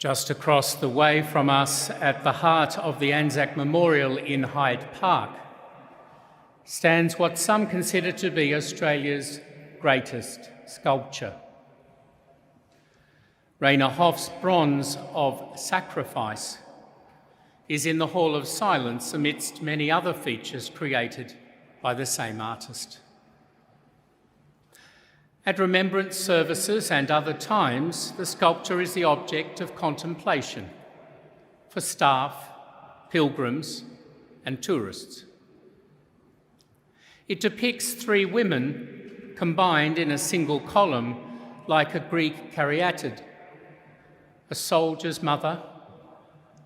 Just across the way from us, at the heart of the Anzac Memorial in Hyde Park, stands what some consider to be Australia's greatest sculpture. Rayner Hoff's bronze of Sacrifice is in the Hall of Silence amidst many other features created by the same artist. At remembrance services and other times, the sculpture is the object of contemplation for staff, pilgrims, and tourists. It depicts three women combined in a single column like a Greek caryatid: a soldier's mother,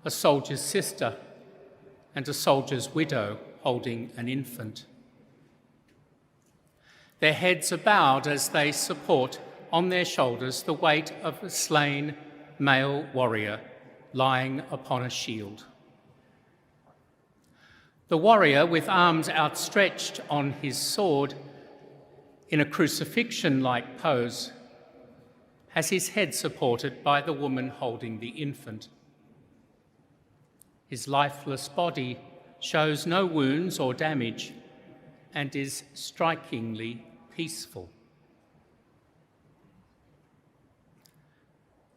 a soldier's sister, and a soldier's widow holding an infant. Their heads are bowed as they support on their shoulders the weight of a slain male warrior lying upon a shield. The warrior, with arms outstretched on his sword in a crucifixion-like pose, has his head supported by the woman holding the infant. His lifeless body shows no wounds or damage and is strikingly peaceful.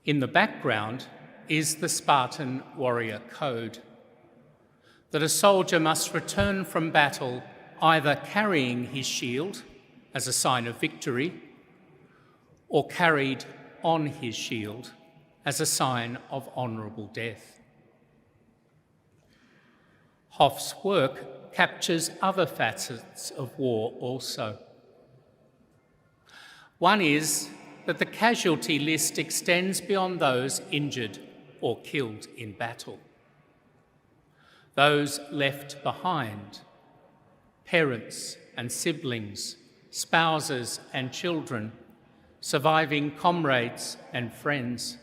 In the background is the Spartan warrior code that a soldier must return from battle either carrying his shield as a sign of victory or carried on his shield as a sign of honourable death. Hoff's work captures other facets of war also. One is that the casualty list extends beyond those injured or killed in battle. Those left behind, parents and siblings, spouses and children, surviving comrades and friends,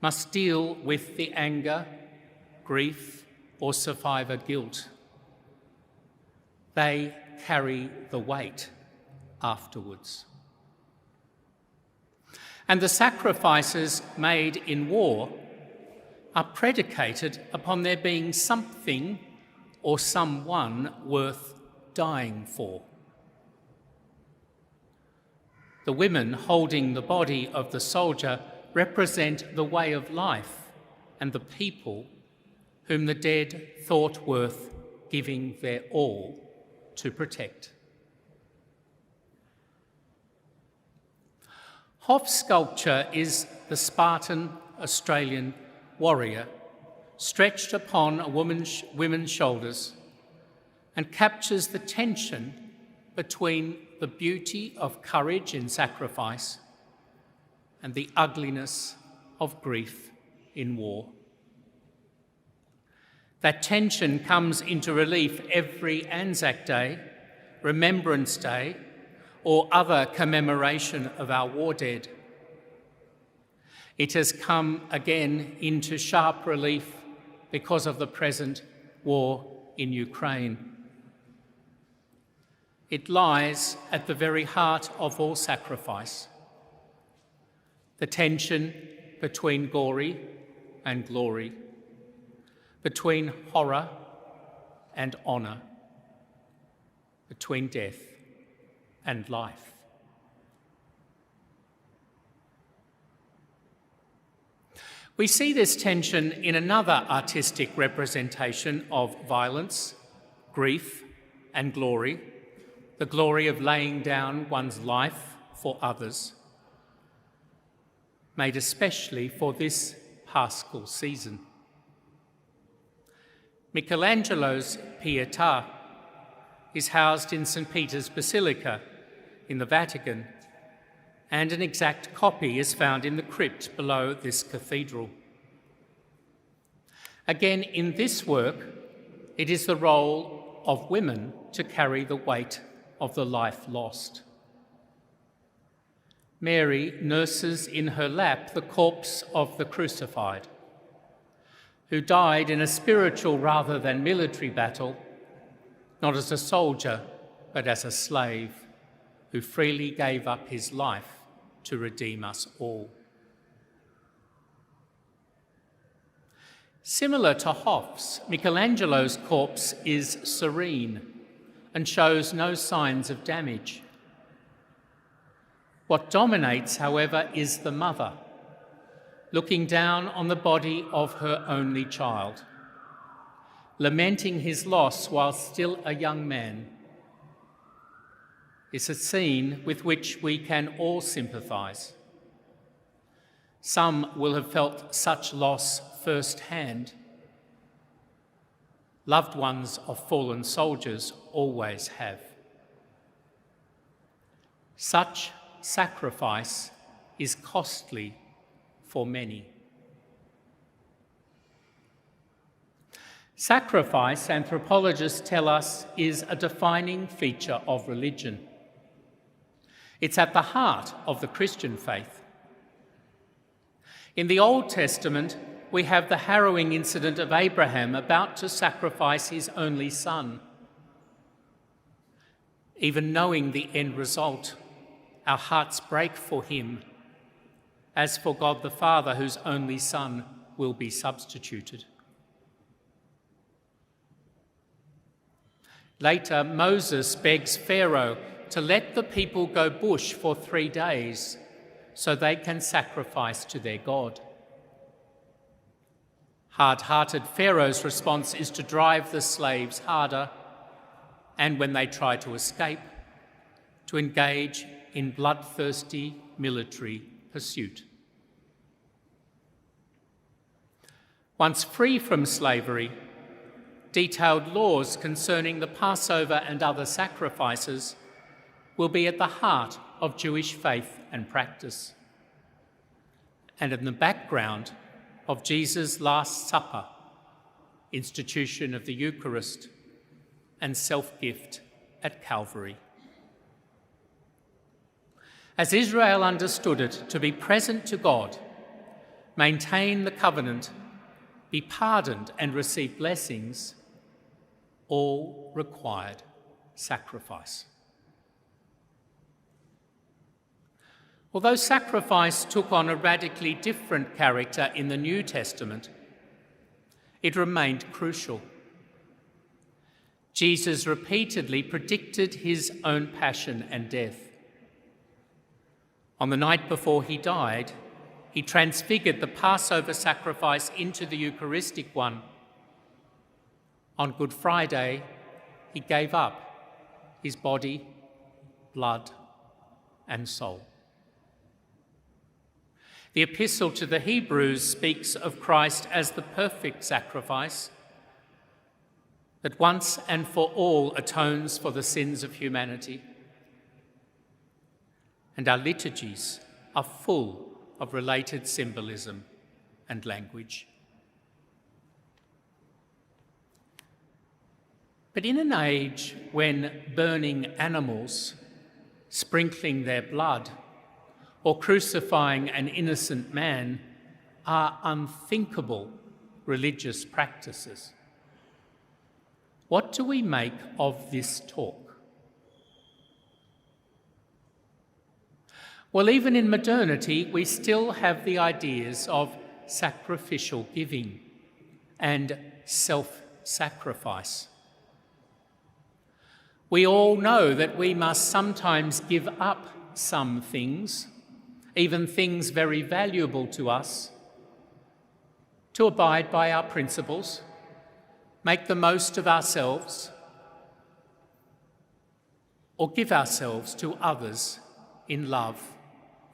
must deal with the anger, grief, or survivor guilt. They carry the weight afterwards. And the sacrifices made in war are predicated upon there being something or someone worth dying for. The women holding the body of the soldier represent the way of life and the people whom the dead thought worth giving their all to protect. Hoff's sculpture is the Spartan Australian warrior stretched upon a woman's shoulders and captures the tension between the beauty of courage in sacrifice and the ugliness of grief in war. That tension comes into relief every Anzac Day, Remembrance Day, or other commemoration of our war dead. It has come again into sharp relief because of the present war in Ukraine. It lies at the very heart of all sacrifice. The tension between gory and glory, between horror and honour, between death and life. We see this tension in another artistic representation of violence, grief, and glory, the glory of laying down one's life for others, made especially for this Paschal season. Michelangelo's Pietà is housed in St. Peter's Basilica in the Vatican, and an exact copy is found in the crypt below this cathedral. Again, in this work, it is the role of women to carry the weight of the life lost. Mary nurses in her lap the corpse of the crucified, who died in a spiritual rather than military battle, not as a soldier, but as a slave, who freely gave up his life to redeem us all. Similar to Hoff's, Michelangelo's corpse is serene and shows no signs of damage. What dominates, however, is the mother, looking down on the body of her only child, lamenting his loss while still a young man. It's a scene with which we can all sympathise. Some will have felt such loss firsthand. Loved ones of fallen soldiers always have. Such sacrifice is costly for many. Sacrifice, anthropologists tell us, is a defining feature of religion. It's at the heart of the Christian faith. In the Old Testament, we have the harrowing incident of Abraham about to sacrifice his only son. Even knowing the end result, our hearts break for him, as for God the Father, whose only Son will be substituted. Later, Moses begs Pharaoh to let the people go bush for 3 days so they can sacrifice to their God. Hard-hearted Pharaoh's response is to drive the slaves harder, and when they try to escape, to engage in bloodthirsty military pursuit. Once free from slavery, detailed laws concerning the Passover and other sacrifices will be at the heart of Jewish faith and practice, and in the background of Jesus' Last Supper, institution of the Eucharist, and self-gift at Calvary. As Israel understood it, to be present to God, maintain the covenant, be pardoned and receive blessings, all required sacrifice. Although sacrifice took on a radically different character in the New Testament, it remained crucial. Jesus repeatedly predicted his own passion and death. On the night before he died, he transfigured the Passover sacrifice into the Eucharistic one. On Good Friday, he gave up his body, blood, and soul. The Epistle to the Hebrews speaks of Christ as the perfect sacrifice that once and for all atones for the sins of humanity. And our liturgies are full of related symbolism and language. But in an age when burning animals, sprinkling their blood, or crucifying an innocent man are unthinkable religious practices, what do we make of this talk? Well, even in modernity, we still have the ideas of sacrificial giving and self-sacrifice. We all know that we must sometimes give up some things, even things very valuable to us, to abide by our principles, make the most of ourselves, or give ourselves to others in love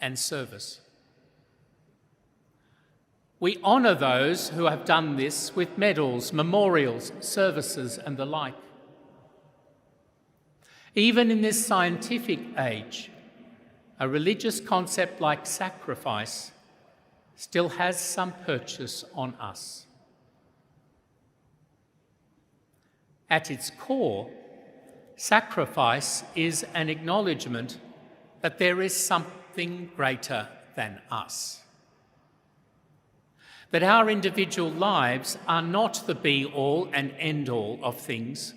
and service. We honour those who have done this with medals, memorials, services, and the like. Even in this scientific age, a religious concept like sacrifice still has some purchase on us. At its core, sacrifice is an acknowledgement that there is something greater than us. That our individual lives are not the be-all and end-all of things.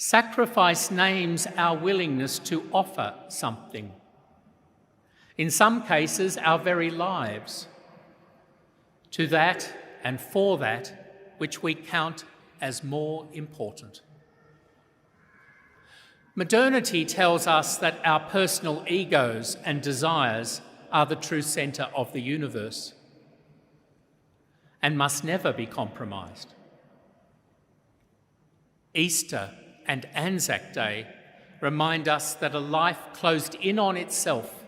Sacrifice names our willingness to offer something. In some cases, our very lives, to that and for that which we count as more important. Modernity tells us that our personal egos and desires are the true centre of the universe and must never be compromised. Easter and Anzac Day remind us that a life closed in on itself,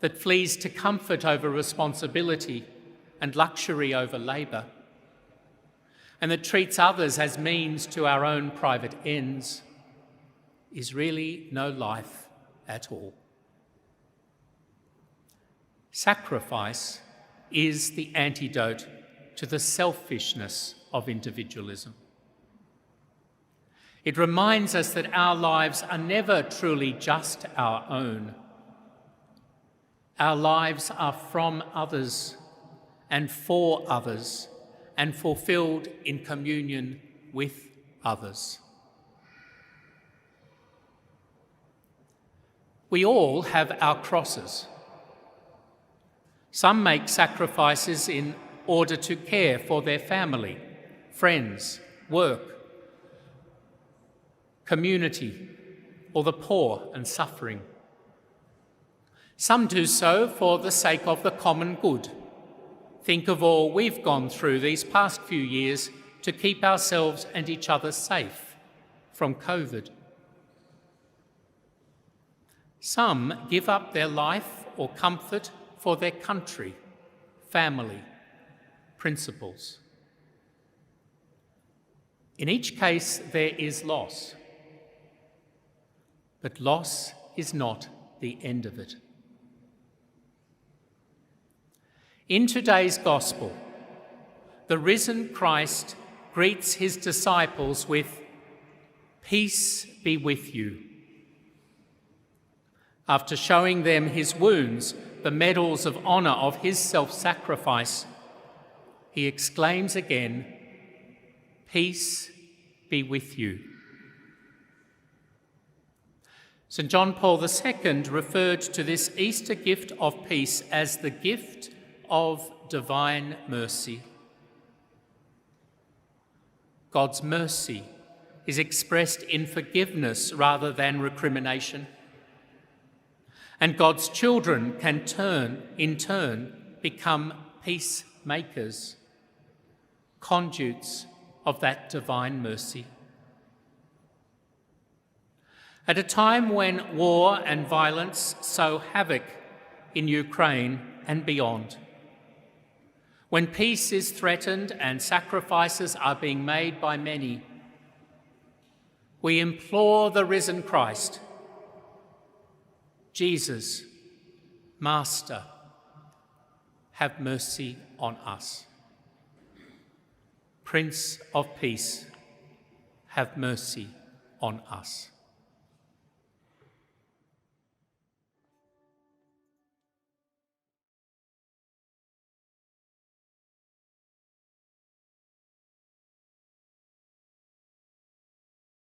that flees to comfort over responsibility and luxury over labour, and that treats others as means to our own private ends, is really no life at all. Sacrifice is the antidote to the selfishness of individualism. It reminds us that our lives are never truly just our own. Our lives are from others and for others and fulfilled in communion with others. We all have our crosses. Some make sacrifices in order to care for their family, friends, work, community, or the poor and suffering. Some do so for the sake of the common good. Think of all we've gone through these past few years to keep ourselves and each other safe from COVID. Some give up their life or comfort for their country, family, principles. In each case, there is loss. But loss is not the end of it. In today's Gospel, the risen Christ greets his disciples with, "Peace be with you." After showing them his wounds, the medals of honour of his self-sacrifice, he exclaims again, "Peace be with you." St. John Paul II referred to this Easter gift of peace as the gift of divine mercy. God's mercy is expressed in forgiveness rather than recrimination. And God's children can in turn, become peacemakers, conduits of that divine mercy. At a time when war and violence sow havoc in Ukraine and beyond, when peace is threatened and sacrifices are being made by many, we implore the risen Christ, Jesus, Master, have mercy on us. Prince of Peace, have mercy on us.